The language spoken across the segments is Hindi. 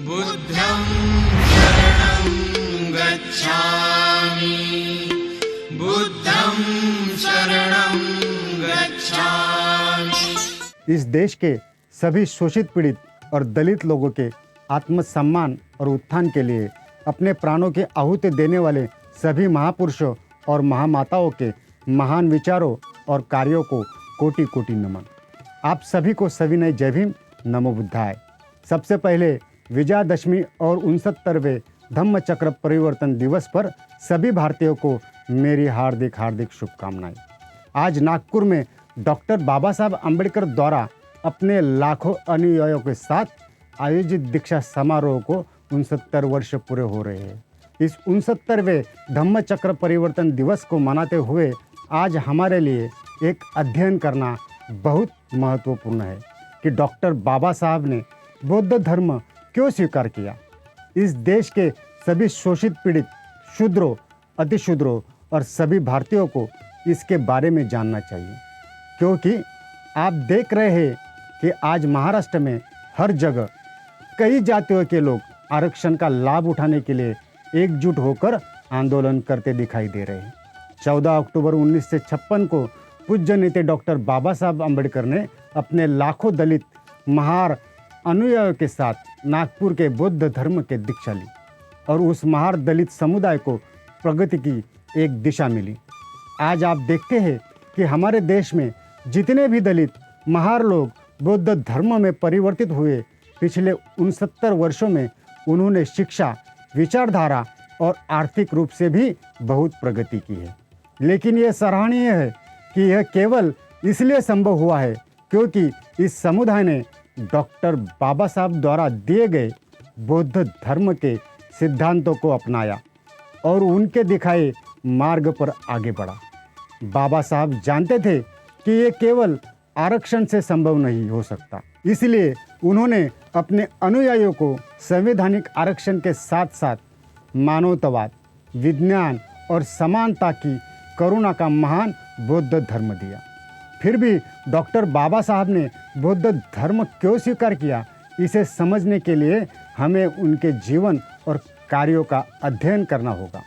बुद्धं शरणं गच्छामि बुद्धं शरणं गच्छामि। इस देश के सभी शोषित पीड़ित और दलित लोगों के आत्मसम्मान और उत्थान के लिए अपने प्राणों की आहुति देने वाले सभी महापुरुषों और महामाताओं के महान विचारों और कार्यों को कोटि कोटि नमन। आप सभी को सविनय जय भीम, नमो बुद्धाय। सबसे पहले विजयादशमी और 69वें धम्म चक्र परिवर्तन दिवस पर सभी भारतीयों को मेरी हार्दिक हार्दिक शुभकामनाएं। आज नागपुर में डॉक्टर बाबा साहब अम्बेडकर द्वारा अपने लाखों अनुयायियों के साथ आयोजित दीक्षा समारोह को 69 वर्ष पूरे हो रहे हैं। इस 69वें धम्म चक्र परिवर्तन दिवस को मनाते हुए आज हमारे लिए एक अध्ययन करना बहुत महत्वपूर्ण है कि डॉक्टर बाबा साहब ने बौद्ध धर्म क्यों स्वीकार किया। इस देश के सभी शोषित पीड़ित शूद्रों, अतिशूद्रों और सभी भारतीयों को इसके बारे में जानना चाहिए, क्योंकि आप देख रहे हैं कि आज महाराष्ट्र में हर जगह कई जातियों के लोग आरक्षण का लाभ उठाने के लिए एकजुट होकर आंदोलन करते दिखाई दे रहे हैं। 14 अक्टूबर 1956 को पूज्य नेता डॉक्टर बाबा साहब अम्बेडकर ने अपने लाखों दलित महार अनुयायियों के साथ नागपुर के बौद्ध धर्म के दीक्षा ली और उस महार दलित समुदाय को प्रगति की एक दिशा मिली। आज आप देखते हैं कि हमारे देश में जितने भी दलित महार लोग बौद्ध धर्म में परिवर्तित हुए, पिछले 69 वर्षों में उन्होंने शिक्षा, विचारधारा और आर्थिक रूप से भी बहुत प्रगति की है। लेकिन यह सराहनीय है कि यह केवल इसलिए संभव हुआ है क्योंकि इस समुदाय ने डॉक्टर बाबा साहब द्वारा दिए गए बौद्ध धर्म के सिद्धांतों को अपनाया और उनके दिखाए मार्ग पर आगे बढ़ा। बाबा साहब जानते थे कि ये केवल आरक्षण से संभव नहीं हो सकता, इसलिए उन्होंने अपने अनुयायियों को संवैधानिक आरक्षण के साथ साथ मानवतावाद, विज्ञान और समानता की करुणा का महान बौद्ध धर्म दिया। फिर भी डॉक्टर बाबा साहब ने बौद्ध धर्म क्यों स्वीकार किया, इसे समझने के लिए हमें उनके जीवन और कार्यों का अध्ययन करना होगा।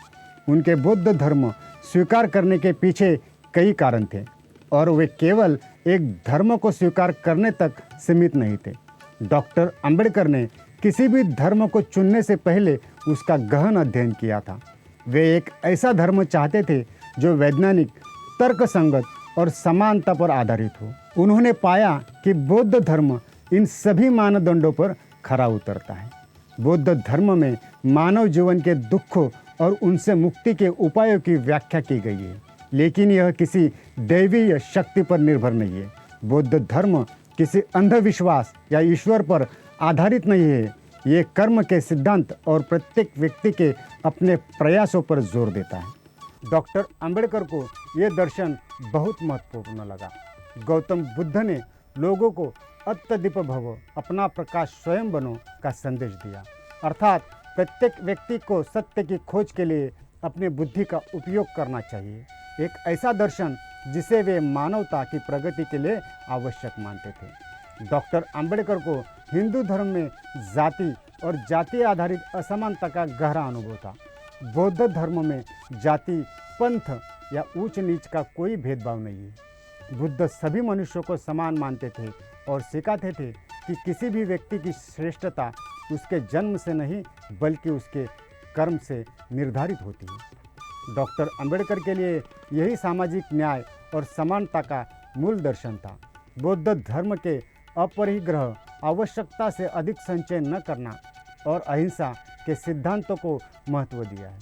उनके बौद्ध धर्म स्वीकार करने के पीछे कई कारण थे और वे केवल एक धर्म को स्वीकार करने तक सीमित नहीं थे। डॉक्टर अम्बेडकर ने किसी भी धर्म को चुनने से पहले उसका गहन अध्ययन किया था। वे एक ऐसा धर्म चाहते थे जो वैज्ञानिक, तर्कसंगत और समानता पर आधारित हो। उन्होंने पाया कि बौद्ध धर्म इन सभी मानदंडों पर खरा उतरता है। बौद्ध धर्म में मानव जीवन के दुखों और उनसे मुक्ति के उपायों की व्याख्या की गई है, लेकिन यह किसी दैवीय शक्ति पर निर्भर नहीं है। बौद्ध धर्म किसी अंधविश्वास या ईश्वर पर आधारित नहीं है। ये कर्म के सिद्धांत और प्रत्येक व्यक्ति के अपने प्रयासों पर जोर देता है। डॉक्टर अम्बेडकर को ये दर्शन बहुत महत्वपूर्ण लगा। गौतम बुद्ध ने लोगों को अत्तदीप भव, अपना प्रकाश स्वयं बनो का संदेश दिया, अर्थात प्रत्येक व्यक्ति को सत्य की खोज के लिए अपनी बुद्धि का उपयोग करना चाहिए। एक ऐसा दर्शन जिसे वे मानवता की प्रगति के लिए आवश्यक मानते थे। डॉक्टर अम्बेडकर को हिंदू धर्म में जाति और जाति आधारित असमानता का गहरा अनुभव था। बौद्ध धर्म में जाति, पंथ या ऊंच नीच का कोई भेदभाव नहीं है। बुद्ध सभी मनुष्यों को समान मानते थे और सिखाते थे कि किसी भी व्यक्ति की श्रेष्ठता उसके जन्म से नहीं बल्कि उसके कर्म से निर्धारित होती है। डॉक्टर अम्बेडकर के लिए यही सामाजिक न्याय और समानता का मूल दर्शन था। बौद्ध धर्म के अपरिग्रह, आवश्यकता से अधिक संचय न करना और अहिंसा के सिद्धांतों को महत्व दिया है।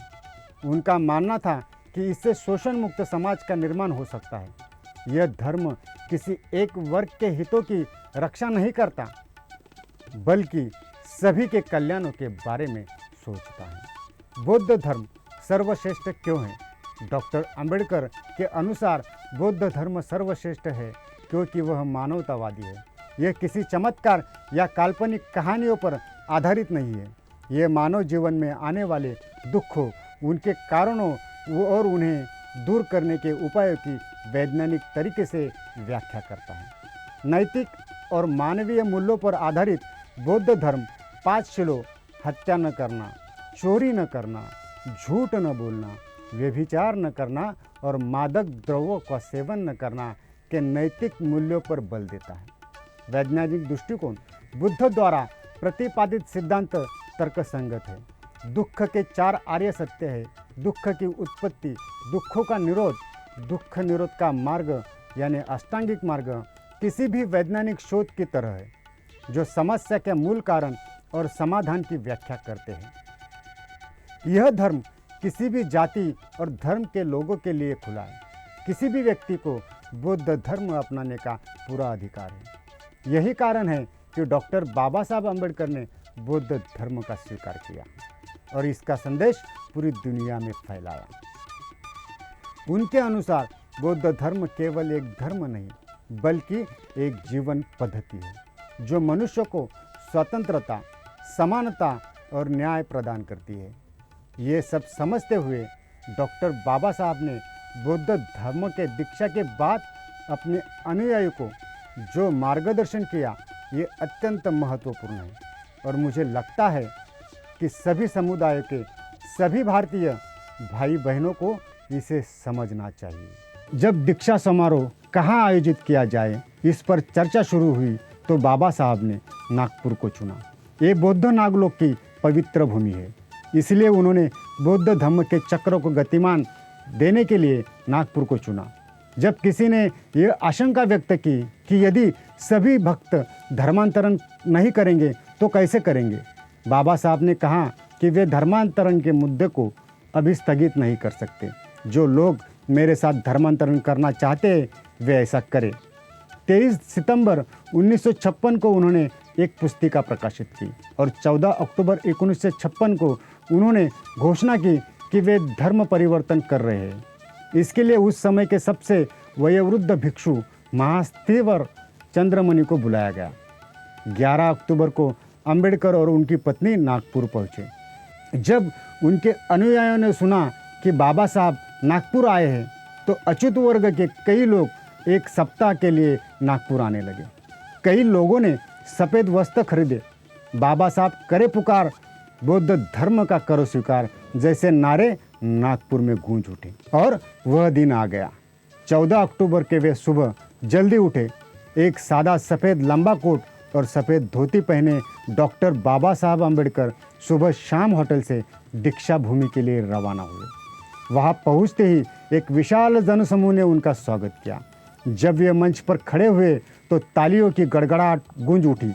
उनका मानना था कि इससे शोषण मुक्त समाज का निर्माण हो सकता है। यह धर्म किसी एक वर्ग के हितों की रक्षा नहीं करता, बल्कि सभी के कल्याणों के बारे में सोचता है। बौद्ध धर्म सर्वश्रेष्ठ क्यों है? डॉक्टर अम्बेडकर के अनुसार बौद्ध धर्म सर्वश्रेष्ठ है क्योंकि वह मानवतावादी है। यह किसी चमत्कार या काल्पनिक कहानियों पर आधारित नहीं है। यह मानव जीवन में आने वाले दुखों, उनके कारणों और उन्हें दूर करने के उपायों की वैज्ञानिक तरीके से व्याख्या करता है। नैतिक और मानवीय मूल्यों पर आधारित बौद्ध धर्म 5 शिलों हत्या न करना, चोरी न करना, झूठ न बोलना, व्यभिचार न करना और मादक द्रव्यों का सेवन न करना के नैतिक मूल्यों पर बल देता है। वैज्ञानिक दृष्टिकोण बुद्ध द्वारा प्रतिपादित सिद्धांत तर्कसंगत है। दुख के 4 आर्य सत्य है। दुख की उत्पत्ति, दुखों का निरोध, दुख निरोध का मार्ग यानी अष्टांगिक मार्ग किसी भी वैज्ञानिक शोध की तरह है, जो समस्या के मूल कारण और समाधान की व्याख्या करते हैं। यह धर्म किसी भी जाति और धर्म के लोगों के लिए खुला है। किसी भी व्यक्ति को बौद्ध धर्म अपनाने का पूरा अधिकार है। यही कारण है कि डॉक्टर बाबा साहब अम्बेडकर ने बौद्ध धर्म का स्वीकार किया और इसका संदेश पूरी दुनिया में फैलाया। उनके अनुसार बौद्ध धर्म केवल एक धर्म नहीं, बल्कि एक जीवन पद्धति है जो मनुष्य को स्वतंत्रता, समानता और न्याय प्रदान करती है। ये सब समझते हुए डॉक्टर बाबा साहब ने बौद्ध धर्म के दीक्षा के बाद अपने अनुयायियों को जो मार्गदर्शन किया, ये अत्यंत महत्वपूर्ण है और मुझे लगता है कि सभी समुदायों के सभी भारतीय भाई बहनों को इसे समझना चाहिए। जब दीक्षा समारोह कहाँ आयोजित किया जाए, इस पर चर्चा शुरू हुई तो बाबा साहब ने नागपुर को चुना। ये बौद्ध नागलोक की पवित्र भूमि है, इसलिए उन्होंने बौद्ध धर्म के चक्र को गतिमान देने के लिए नागपुर को चुना। जब किसी ने यह आशंका व्यक्त की कि यदि सभी भक्त धर्मांतरण नहीं करेंगे तो कैसे करेंगे, बाबा साहब ने कहा कि वे धर्मांतरण के मुद्दे को अभी स्थगित नहीं कर सकते। जो लोग मेरे साथ धर्मांतरण करना चाहते हैं वे ऐसा करें। 23 सितंबर 1956 को उन्होंने एक पुस्तिका प्रकाशित की और 14 अक्टूबर 1956 को उन्होंने घोषणा की कि वे धर्म परिवर्तन कर रहे हैं। इसके लिए उस समय के सबसे वयोवृद्ध भिक्षु महास्तिवर चंद्रमणि को बुलाया गया। 11 अक्टूबर को अंबेडकर और उनकी पत्नी नागपुर पहुंचे। जब उनके अनुयायियों ने सुना कि बाबा साहब नागपुर आए हैं तो अछूत वर्ग के कई लोग एक सप्ताह के लिए नागपुर आने लगे। कई लोगों ने सफ़ेद वस्त्र खरीदे। बाबा साहब करे पुकार, बौद्ध धर्म का करो स्वीकार जैसे नारे नागपुर में गूंज उठे और वह दिन आ गया। 14 अक्टूबर के वे सुबह जल्दी उठे। एक सादा सफ़ेद लंबा कोट और सफ़ेद धोती पहने डॉक्टर बाबा साहब अम्बेडकर सुबह शाम होटल से दीक्षा भूमि के लिए रवाना हुए। वहां पहुंचते ही एक विशाल जनसमूह ने उनका स्वागत किया। जब वे मंच पर खड़े हुए तो तालियों की गड़गड़ाहट गूंज उठी।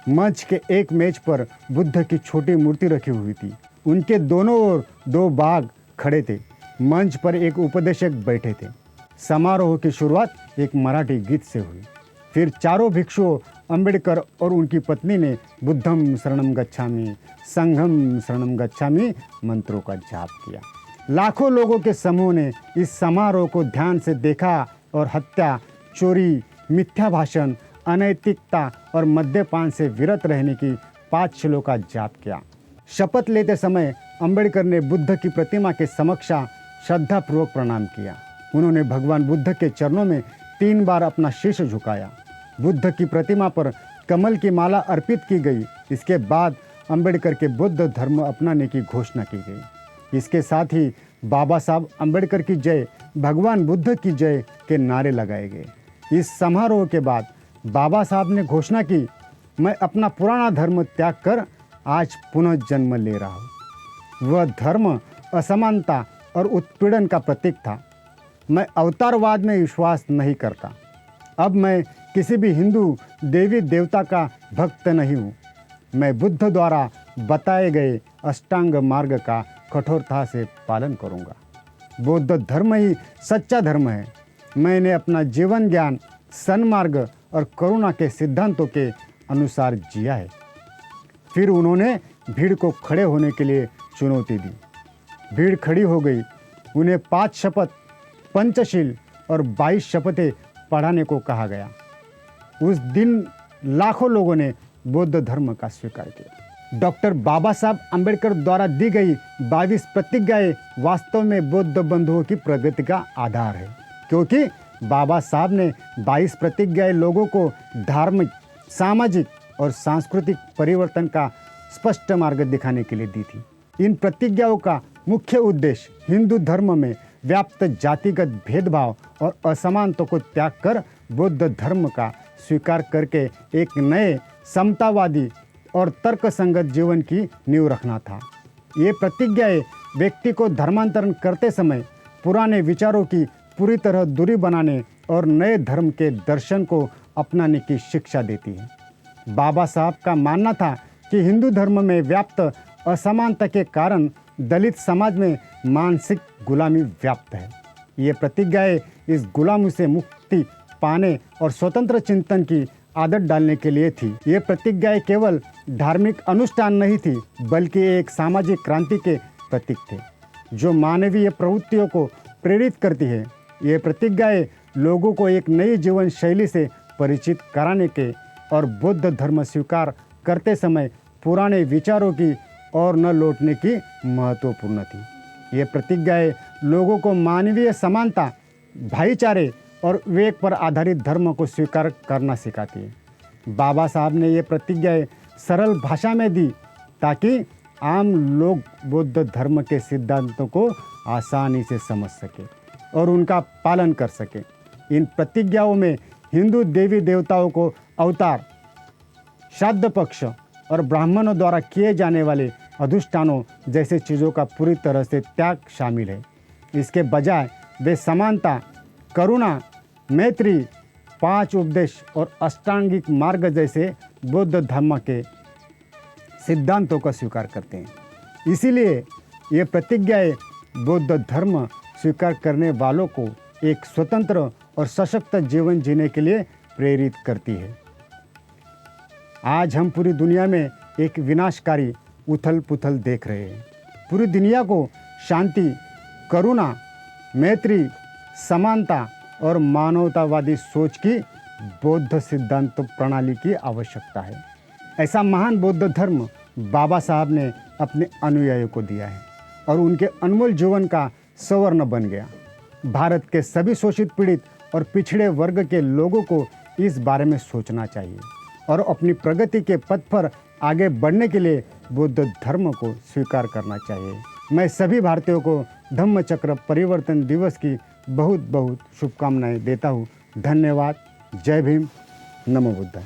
मंच के एक मेज पर बुद्ध की छोटी मूर्ति रखी हुई थी। उनके दोनों ओर 2 बाघ खड़े थे। मंच पर एक उपदेशक बैठे थे। समारोह की शुरुआत एक मराठी गीत से हुई। फिर चारों भिक्षुओं अंबेडकर और उनकी पत्नी ने बुद्धम शरणम गच्छामि, संघम शरणम गच्छामि मंत्रों का जाप किया। लाखों लोगों के समूह ने इस समारोह को ध्यान से देखा और हत्या, चोरी, मिथ्या भाषण, अनैतिकता और मद्यपान से विरत रहने की 5 शिलों का जाप किया। शपथ लेते समय अंबेडकर ने बुद्ध की प्रतिमा के समक्ष श्रद्धापूर्वक प्रणाम किया। उन्होंने भगवान बुद्ध के चरणों में 3 बार अपना शीश झुकाया। बुद्ध की प्रतिमा पर कमल की माला अर्पित की गई। इसके बाद अंबेडकर के बौद्ध धर्म अपनाने की घोषणा की गई। इसके साथ ही बाबा साहब अंबेडकर की जय, भगवान बुद्ध की जय के नारे लगाए गए। इस समारोह के बाद बाबा साहब ने घोषणा की, मैं अपना पुराना धर्म त्याग कर आज पुनः जन्म ले रहा हूँ। वह धर्म असमानता और उत्पीड़न का प्रतीक था। मैं अवतारवाद में विश्वास नहीं करता। अब मैं किसी भी हिंदू देवी देवता का भक्त नहीं हूँ। मैं बुद्ध द्वारा बताए गए अष्टांग मार्ग का कठोरता से पालन करूँगा। बौद्ध धर्म ही सच्चा धर्म है। मैंने अपना जीवन ज्ञान, सन्मार्ग और करुणा के सिद्धांतों के अनुसार जिया है। फिर उन्होंने भीड़ को खड़े होने के लिए चुनौती दी। भीड़ खड़ी हो गई। उन्हें 5 शपथ, पंचशील और 22 शपथें पढ़ाने को कहा गया। उस दिन लाखों लोगों ने बौद्ध धर्म का स्वीकार किया। डॉक्टर बाबा साहब अंबेडकर द्वारा दी गई 22 प्रतिज्ञाएं वास्तव में बौद्ध बंधुओं की प्रगति का आधार है, क्योंकि बाबा साहब ने 22 प्रतिज्ञाएं लोगों को धार्मिक, सामाजिक और सांस्कृतिक परिवर्तन का स्पष्ट मार्ग दिखाने के लिए दी थी। इन प्रतिज्ञाओं का मुख्य उद्देश्य हिंदू धर्म में व्याप्त जातिगत भेदभाव और असमानता को त्याग कर बौद्ध धर्म का स्वीकार करके एक नए समतावादी और तर्कसंगत जीवन की नींव रखना था। ये प्रतिज्ञाएं व्यक्ति को धर्मांतरण करते समय पुराने विचारों की पूरी तरह दूरी बनाने और नए धर्म के दर्शन को अपनाने की शिक्षा देती है। बाबा साहब का मानना था कि हिंदू धर्म में व्याप्त असमानता के कारण दलित समाज में मानसिक गुलामी व्याप्त है। ये प्रतिज्ञाएं इस गुलामी से मुक्ति पाने और स्वतंत्र चिंतन की आदत डालने के लिए थी। ये प्रतिज्ञाएं केवल धार्मिक अनुष्ठान नहीं थी, बल्कि एक सामाजिक क्रांति के प्रतीक थे जो मानवीय प्रवृत्तियों को प्रेरित करती है। ये प्रतिज्ञाएं लोगों को एक नई जीवन शैली से परिचित कराने के और बौद्ध धर्म स्वीकार करते समय पुराने विचारों की ओर न लौटने की महत्वपूर्ण थी। ये प्रतिज्ञाएं लोगों को मानवीय समानता, भाईचारे और विवेक पर आधारित धर्म को स्वीकार करना सिखाती है। बाबा साहब ने ये प्रतिज्ञाएं सरल भाषा में दी ताकि आम लोग बौद्ध धर्म के सिद्धांतों को आसानी से समझ सके और उनका पालन कर सके। इन प्रतिज्ञाओं में हिंदू देवी देवताओं को अवतार, श्राद्ध पक्ष और ब्राह्मणों द्वारा किए जाने वाले अनुष्ठानों जैसे चीज़ों का पूरी तरह से त्याग शामिल है। इसके बजाय वे समानता, करुणा, मैत्री, 5 उपदेश और अष्टांगिक मार्ग जैसे बौद्ध धर्म के सिद्धांतों का स्वीकार करते हैं। इसीलिए ये प्रतिज्ञाएं बौद्ध धर्म स्वीकार करने वालों को एक स्वतंत्र और सशक्त जीवन जीने के लिए प्रेरित करती है। आज हम पूरी दुनिया में एक विनाशकारी उथल पुथल देख रहे हैं। पूरी दुनिया को शांति, करुणा, मैत्री, समानता और मानवतावादी सोच की बौद्ध सिद्धांत प्रणाली की आवश्यकता है। ऐसा महान बौद्ध धर्म बाबा साहब ने अपने अनुयायियों को दिया है और उनके अनमोल जीवन का स्वर्ण बन गया। भारत के सभी शोषित, पीड़ित और पिछड़े वर्ग के लोगों को इस बारे में सोचना चाहिए और अपनी प्रगति के पथ पर आगे बढ़ने के लिए बौद्ध धर्म को स्वीकार करना चाहिए। मैं सभी भारतीयों को धम्मचक्र परिवर्तन दिवस की बहुत बहुत शुभकामनाएं देता हूँ। धन्यवाद। जय भीम। नमो बुद्धाय।